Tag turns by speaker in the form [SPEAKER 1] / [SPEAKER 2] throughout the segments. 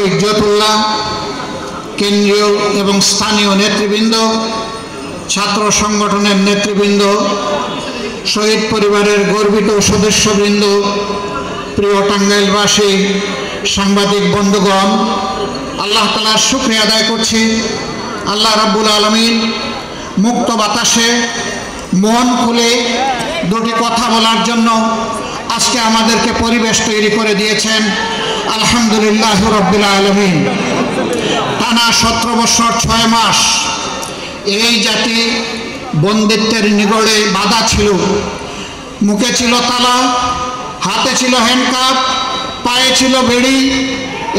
[SPEAKER 1] ইজ্জতুল্লাহ, কেন্দ্রীয় এবং স্থানীয় নেতৃবৃন্দ, ছাত্র সংগঠনের নেতৃবৃন্দ, শহীদ পরিবারের গর্বিত সদস্যবৃন্দ, প্রিয় টাঙ্গাইলবাসী, সাংবাদিক বন্ধুগণ, আল্লাহ তাআলার শুকরিয়া আদায় করছি। আল্লাহ রাব্বুল আলামিন মুক্ত বাতাসে মন খুলে দুটি কথা বলার জন্য আজকে আমাদেরকে পরিবেশ তৈরি করে দিয়েছেন। আলহামদুলিল্লাহ রাব্বিল আলামিন। টানা 17 বছর 6 মাস এই জাতি বন্দিত্বের নিগড়ে বাধা ছিল। মুখে ছিল তালা, হাতে ছিল হ্যান্ডকাপ, পায়ে ছিল বেড়ি।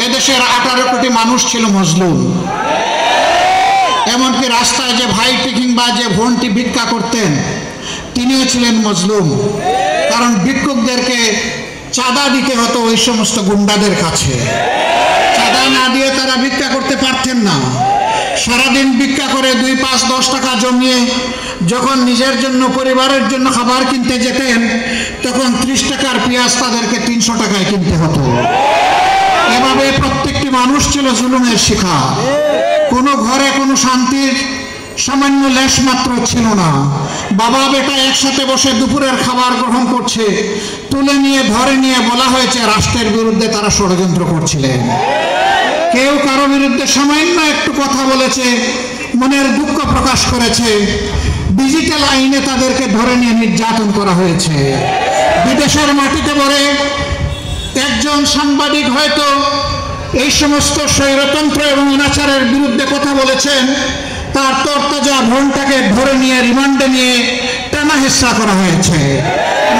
[SPEAKER 1] এদেশের 18 কোটি মানুষ ছিল মজলুম। এমনকি রাস্তায় যে ভাইটি কিংবা যে বোনটি ভিক্ষা করতেন তিনিও ছিলেন মজলুম, কারণ ভিক্ষুকদেরকে চাঁদা দিতে হতো ওই সমস্ত গুন্ডাদের কাছে। চাঁদা না দিয়ে তারা ভিক্ষা করতে পারতেন না। সারাদিন ভিক্ষা করে 2, 5, 10 টাকা জমিয়ে যখন নিজের জন্য পরিবারের জন্য খাবার কিনতে যেতেন তখন 30 টাকার পেঁয়াজ তাদেরকে 300 টাকায় কিনতে হতো। এভাবে প্রত্যেকটি মানুষ ছিল জুলুমের শিকার। কোনো ঘরে কোনো শান্তির সামান্য লেশ মাত্র ছিল না। বাবা বেটা একসাথে বসে দুপুরের খাবার গ্রহণ করছে, তুলে নিয়ে ধরে নিয়ে বলা হয়েছে রাষ্ট্রের বিরুদ্ধে তারা ষড়যন্ত্র করছিলেন। কেউ কারো বিরুদ্ধে সামান্য একটু কথা বলেছে, মনের দুঃখ প্রকাশ করেছে, ডিজিটাল আইনে তাদেরকে ধরে নিয়ে নির্যাতন করা হয়েছে। বিদেশের মাটিতে পড়ে একজন সাংবাদিক হয়তো এই সমস্ত স্বৈরতন্ত্র এবং অনাচারের বিরুদ্ধে কথা বলেছেন, তার তরতাজা বোনটাকে ধরে নিয়ে রিমান্ডে নিয়ে টানা হেঁচড়া করা হয়েছে।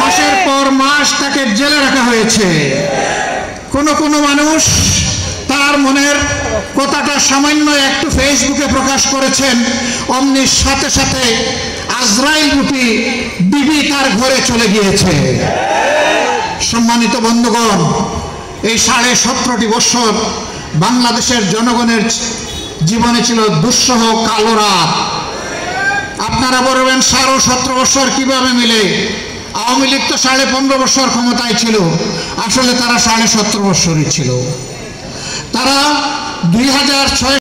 [SPEAKER 1] মাসের পর মাস তাকে জেলে রাখা হয়েছে। কোনো মানুষ তার মনের কথাটা সামান্য একটু ফেসবুকে প্রকাশ করেছেন, অমনি সাথে সাথে আজরাইল রূপী বিবি তার ঘরে চলে গিয়েছে। সম্মানিত বন্ধুগণ, এই 17.5 বছর বাংলাদেশের জনগণের জীবনে ছিল দুঃসহ কালো রাত। আপনারা বলবেন 17 বছর কিভাবে মিলে? আওয়ামী লীগ তো 15.5 বছর ক্ষমতায় ছিল। আসলে তারা 17.5 বছরই ছিল। তারা 2006